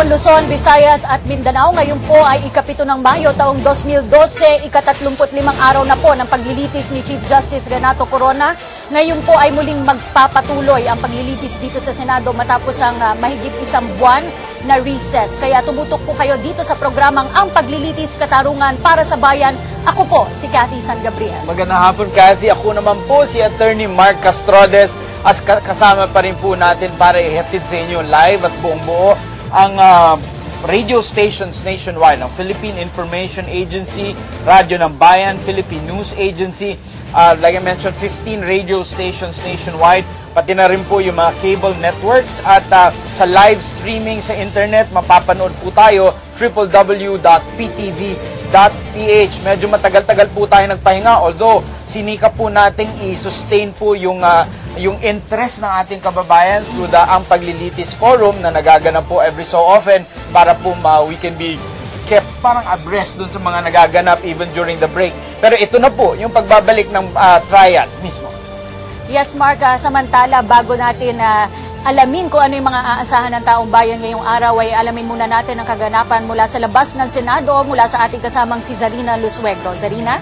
Luzon, Visayas at Mindanao. Ngayon po ay ika-7 ng Mayo taong 2012, ika-35 araw na po ng paglilitis ni Chief Justice Renato Corona. Ngayon po ay muling magpapatuloy ang paglilitis dito sa Senado matapos ang mahigit isang buwan na recess. Kaya tumutok po kayo dito sa programang Ang Paglilitis Katarungan para sa Bayan. Ako po si Cathy San Gabriel. Magandang hapon, Cathy. Ako naman po si Attorney Mark Castrodes. As kasama pa rin po natin para ihatid sa inyo live at buong buo ang radio stations nationwide, ang Philippine Information Agency, Radyo ng Bayan, Philippine News Agency, like I mentioned, 15 radio stations nationwide, pati na rin po yung mga cable networks at sa live streaming sa internet, mapapanood po tayo www.ptv.ph. Medyo matagal-tagal po tayo nagpahinga, although sinika po nating i-sustain po yung interest ng ating kababayan through the Ang Paglilitis Forum na nagaganap po every so often para po we can be kept parang abreast dun sa mga nagaganap even during the break. Pero ito na po yung pagbabalik ng trial mismo. Yes, Mark. Samantala, bago natin alamin kung ano yung mga aasahan ng taong bayan ngayong araw, ay alamin muna natin ang kaganapan mula sa labas ng Senado, mula sa ating kasamang si Zarina Lusuegro. Zarina?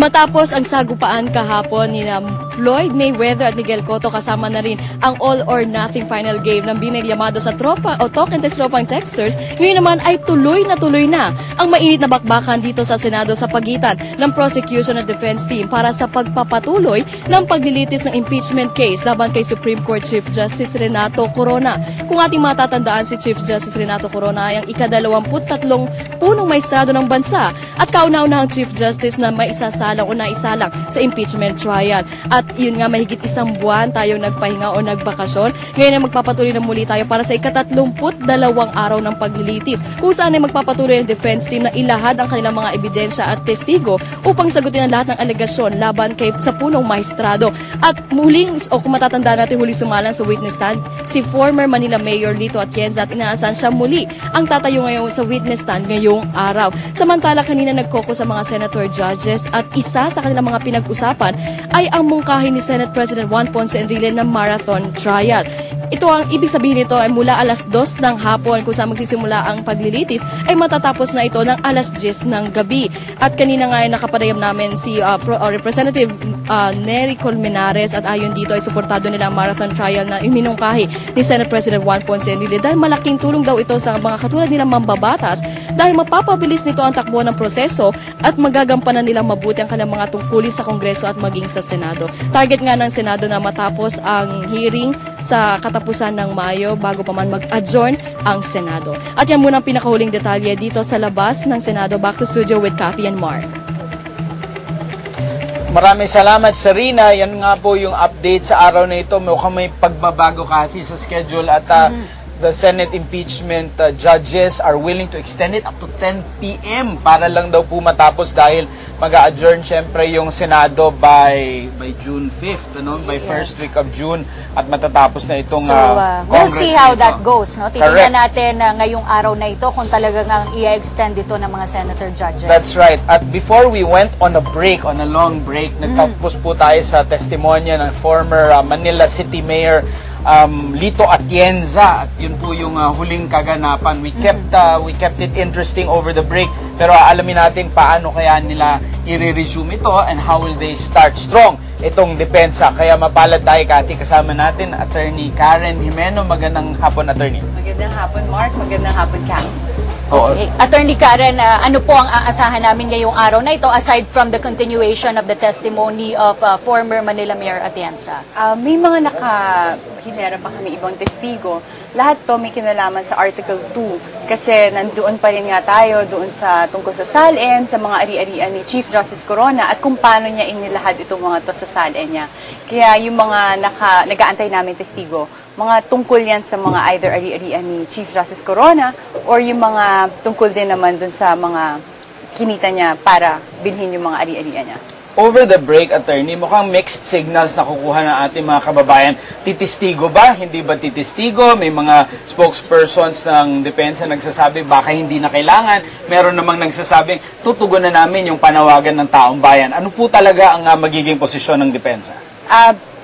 Matapos ang sagupaan kahapon ni Floyd Mayweather at Miguel Cotto, kasama na rin ang all-or-nothing final game ng binag yamado sa tropa o talk and text tropang texters, ngayon naman ay tuloy na ang mainit na bakbakan dito sa Senado sa pagitan ng prosecution at defense team para sa pagpapatuloy ng paglilitis ng impeachment case laban kay Supreme Court Chief Justice Renato Corona. Kung ating matatandaan, si Chief Justice Renato Corona ay ang ika-23 punong maestrado ng bansa at kauna-unahang Chief Justice na maisasalang o naisalang sa impeachment trial. At yun nga, mahigit isang buwan tayong nagpahinga o nagbakasyon. Ngayon ay magpapatuloy na muli tayo para sa ika-32 araw ng paglilitis, kung saan ay magpapatuloy ang defense team na ilahad ang kanilang mga ebidensya at testigo upang sagutin ang lahat ng alegasyon laban kay sa punong maestrado. At muling, o kung matatandaan natin, huli sumalang sa witness stand si former Manila Mayor Lito Atienza at inaasahan siya muli ang tatayo ngayon sa witness stand ngayong araw. Samantala, kanina nagkoko sa mga senator judges at isa sa kanilang mga pinag-usapan ay ang mungkahi ni Senate President Juan Ponce Enrile na marathon trial. Ito, ang ibig sabihin nito ay mula alas 2 ng hapon kung saan magsisimula ang paglilitis ay matatapos na ito ng alas 10 ng gabi. At kanina nga ay nakapadayam namin si Representative Nery Colmenares at ayon dito ay suportado nila ang marathon trial na iminungkahi ni Senate President Juan Ponce Enrile dahil malaking tulong daw ito sa mga katulad nilang mambabatas dahil mapapabilis nito ang takbo ng proseso at magagampanan nilang mabuti ang kanilang mga tungkulin sa Kongreso at maging sa Senado. Target nga ng Senado na matapos ang hearing sa katapusan ng Mayo bago pa man mag-adjourn ang Senado. At yan muna ang pinakahuling detalye dito sa labas ng Senado. Back to studio with Cathy and Mark. Maraming salamat, Sarina. Yan nga po yung update sa araw na ito. Mukhang may pagbabago, Cathy, sa schedule at the Senate impeachment judges are willing to extend it up to 10 p.m. para lang daw po matapos dahil mag-a-adjourn syempre yung Senado by June 5th, ano? By first week of June at matatapos na itong we'll see how that goes, no? Titingnan natin ngayong araw na ito kung talagang i-extend ito ng mga senator judges. That's right. At before we went on a break, on a long break, nagtapos po tayo sa testimonya ng former Manila City Mayor Lito Atienza, at yun po yung huling kaganapan. We kept it interesting over the break, pero alamin natin paano kaya nila i-resume ito and how will they start strong itong depensa. Kaya mapalad tayo, Cathy, kasama natin Attorney Karen Jimeno. Magandang hapon, Attorney. Magandang hapon, Mark. Magandang hapon, Cathy. Okay. Attorney Karen, ano po ang aasahan namin ngayong araw na ito aside from the continuation of the testimony of former Manila Mayor Atienza? May mga nakahinera pa kami ibang testigo. Lahat to may kinalaman sa Article 2 kasi nandoon pa rin nga tayo doon sa tungkol sa SALN, sa mga ari-arian ni Chief Justice Corona at kung paano niya inilahad itong mga to sa SALN niya. Kaya yung mga nag-aantay namin testigo, mga tungkol yan sa mga either ari-arian ni Chief Justice Corona or yung mga tungkol din naman dun sa mga kinita niya para bilhin yung mga ari-arian niya. Over the break, Attorney, mukhang mixed signals na kukuha ng ating mga kababayan. Titistigo ba? Hindi ba titistigo? May mga spokespersons ng depensa nagsasabi baka hindi na kailangan. Meron namang nagsasabing tutugunan namin yung panawagan ng taong bayan. Ano po talaga ang magiging posisyon ng depensa?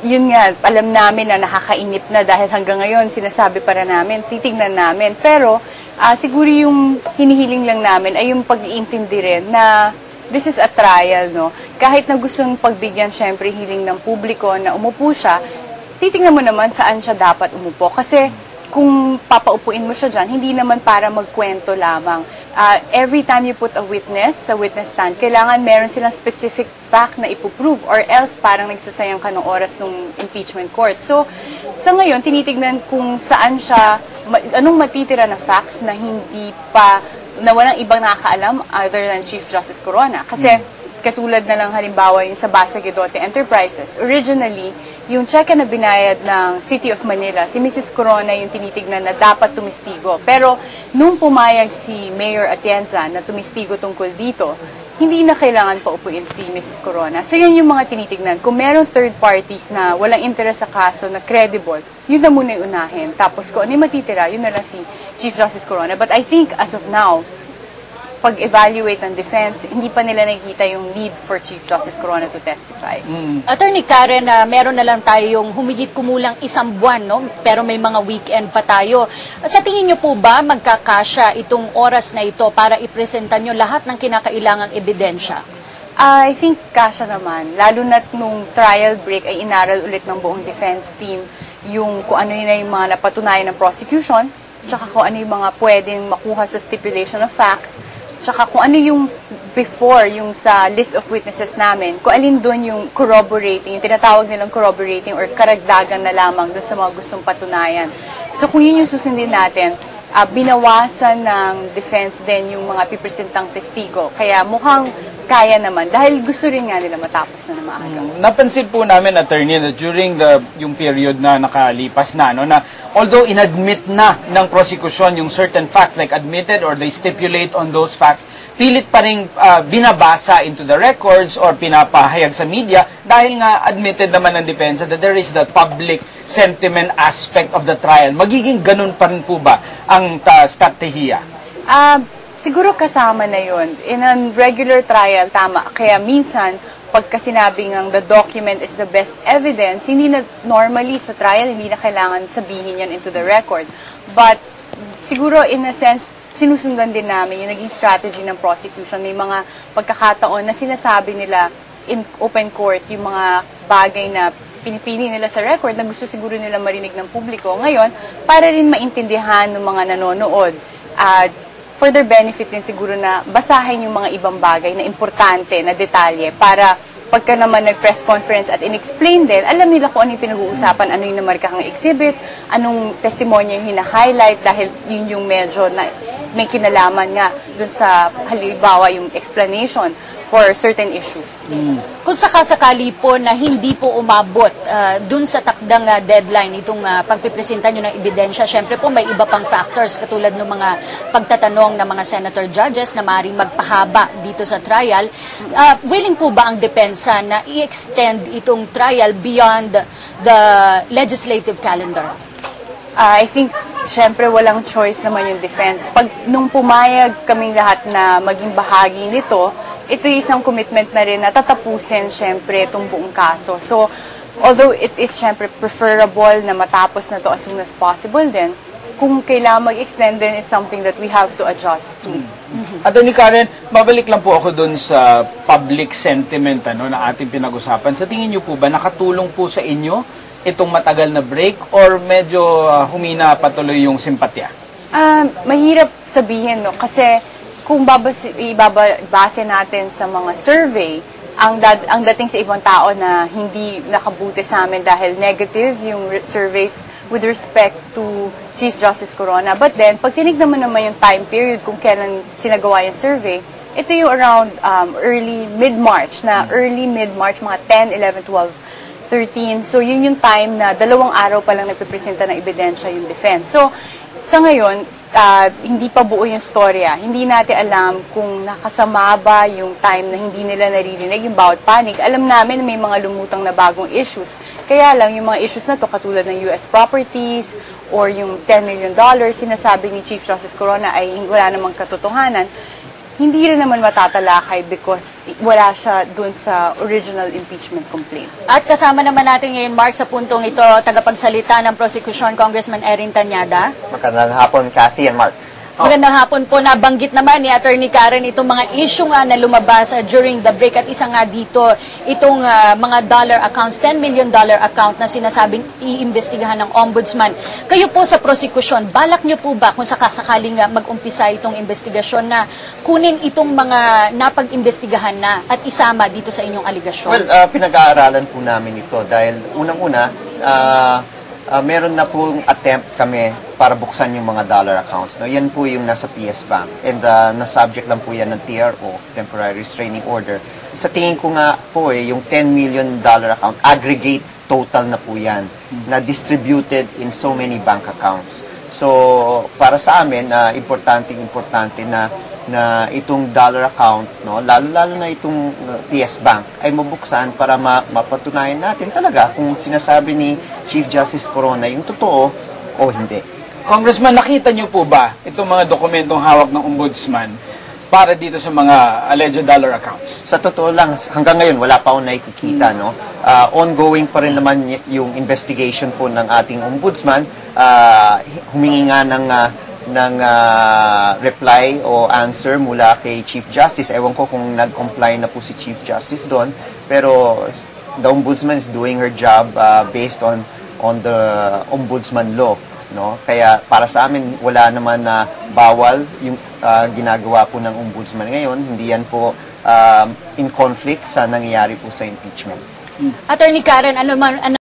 yun nga, alam namin na nakakainip na dahil hanggang ngayon sinasabi para namin, titignan namin. Pero siguro yung hinihiling lang namin ay yung pag-iintindi rin na this is a trial, no? Kahit na gustong pagbigyan, syempre, hiling ng publiko na umupo siya, titingnan mo naman saan siya dapat umupo. Kasi kung papaupuin mo siya dyan, hindi naman para magkwento lamang. Every time you put a witness sa witness stand, kailangan meron silang specific fact na ipuprove or else parang nagsasayang ka ng oras ng impeachment court. So, sa ngayon, tinitignan kung saan siya, anong matitira na facts na hindi pa, na walang ibang nakakaalam other than Chief Justice Corona. Kasi, katulad na lang halimbawa yung sa Basa Guedote Enterprises. Originally, yung cheque na binayad ng City of Manila, si Mrs. Corona yung tinitignan na dapat tumistigo. Pero nung pumayag si Mayor Atienza na tumistigo tungkol dito, hindi na kailangan pa upuin si Mrs. Corona. So yun yung mga tinitignan. Kung meron third parties na walang interest sa kaso na credible, yun na muna yung unahin. Tapos kung ano yung matitira, yun na lang si Chief Justice Corona. But I think as of now, pag-evaluate ng defense, hindi pa nila nakikita yung need for Chief Justice Corona to testify. Attorney Karen, meron na lang tayong humigit kumulang isang buwan, no? Pero may mga weekend pa tayo. Sa tingin niyo po ba magkakasya itong oras na ito para ipresenta niyo lahat ng kinakailangang ebidensya? I think kasya naman. Lalo na't nung trial break ay inaral ulit ng buong defense team yung kung ano yun yung mga napatunayan ng prosecution, tsaka kung ano yung mga pwedeng makuha sa stipulation of facts, tsaka kung ano yung before, yung sa list of witnesses namin, kung alin doon yung corroborating, yung tinatawag nilang corroborating or karagdagan na lamang doon sa mga gustong patunayan. So kung yun yung susundin natin, binawasan ng defense din yung mga pipresentang testigo. Kaya mukhang kaya naman dahil gusto rin nga nila matapos na maaga. Napansin po namin, attorney, na during yung period na nakalipas na, no, na although inadmit na ng prosecution yung certain facts, like admitted or they stipulate on those facts, pilit pa rin binabasa into the records or pinapahayag sa media dahil nga admitted naman ng depensa that there is the public sentiment aspect of the trial. Magiging ganun pa rin po ba ang strategiya? Siguro kasama na yun. In a regular trial, tama. Kaya minsan, pagka sinabing ang the document is the best evidence, hindi na normally sa trial, hindi na kailangan sabihin yan into the record. But siguro in a sense, sinusundan din namin yung naging strategy ng prosecution. May mga pagkakataon na sinasabi nila in open court yung mga bagay na pinipili nila sa record na gusto siguro nila marinig ng publiko. Ngayon, para rin maintindihan ng mga nanonood, for their benefit din siguro na basahin yung mga ibang bagay na importante, na detalye, para pagka naman nag-press conference at in-explain din, alam nila kung ano yung pinag-uusapan, ano yung namarkahang exhibit, anong testimonya yung hina-highlight, dahil yun yung medyo na may kinalaman nga dun sa halimbawa yung explanation for certain issues. Kung sakasakali po na hindi po umabot dun sa takdang deadline itong pagpipresenta nyo ng ebidensya, syempre po may iba pang factors katulad ng mga pagtatanong ng mga senator judges na maaaring magpahaba dito sa trial. Willing po ba ang depensa na i-extend itong trial beyond the legislative calendar? I think, syempre, walang choice naman yung defense. Nung pumayag kaming lahat na maging bahagi nito, ito yung isang commitment na rin na tatapusin, syempre, itong buong kaso. So, although it is, syempre, preferable na matapos na to as soon as possible din, kung kailangan mag-extend din, it's something that we have to adjust to. Attorney Karen, babalik lang po ako dun sa public sentiment na ating pinag-usapan. Sa tingin niyo po ba, nakatulong po sa inyo itong matagal na break or medyo humina patuloy yung simpatya? Mahirap sabihin, no? Kasi kung ibabase natin sa mga survey, ang dating sa ibang tao na hindi nakabuti sa amin dahil negative yung surveys with respect to Chief Justice Corona. But then, pag tinignan mo naman yung time period kung kailan sinagawa yung survey, ito yung around mid-March, mga 10, 11, 12, 13. So, yun yung time na 2 araw pa lang nagpipresenta ng ebidensya yung defense. So, sa ngayon, hindi pa buo yung storya. Hindi natin alam kung nakasama ba yung time na hindi nila naririnig yung bawat panig. Alam namin na may mga lumutang na bagong issues. Kaya lang, yung mga issues na to katulad ng US properties or yung $10 million, sinasabi ni Chief Justice Corona ay wala namang katotohanan. hindi rin naman matatalakay because wala siya dun sa original impeachment complaint. At kasama naman natin ngayon, Mark, sa puntong ito, tagapagsalita ng prosecution, Congressman Erin Tanyada. Magandang hapon, Kathy and Mark. Magandang hapon po. Nabanggit naman ni Attorney Karen itong mga issue nga na lumabas during the break at isa nga dito itong mga dollar accounts, $10 million account na sinasabing iimbestigahan ng ombudsman. Kayo po sa prosecution, balak nyo po ba kung sakasakaling mag-umpisa itong investigasyon na kunin itong mga napag-imbestigahan na at isama dito sa inyong aligasyon? Well, pinag-aaralan po namin ito dahil unang-una, meron na pong attempt kami para buksan yung mga dollar accounts. No? Yan po yung nasa PS Bank. And na-subject lang po yan ng TRO, Temporary Restraining Order. Sa tingin ko nga po yung $10 million account, aggregate total na po yan, na distributed in so many bank accounts. So, para sa amin, importante na itong dollar account, no, lalo-lalo na itong PS Bank, ay mabuksan para mapatunayan natin talaga kung sinasabi ni Chief Justice Corona yung totoo o hindi. Congressman, nakita niyo po ba itong mga dokumentong hawak ng ombudsman para dito sa mga alleged dollar accounts? Sa totoo lang, hanggang ngayon, wala pa akong nakikita. No? Ongoing pa rin naman yung investigation po ng ating ombudsman. Humingi nga ng reply o answer mula kay Chief Justice. Ewan ko kung nag-comply na po si Chief Justice doon. Pero the Ombudsman is doing her job based on the Ombudsman law. No? Kaya para sa amin, wala naman na bawal yung ginagawa po ng Ombudsman ngayon. Hindi yan po in conflict sa nangyayari po sa impeachment. Attorney Karen, ano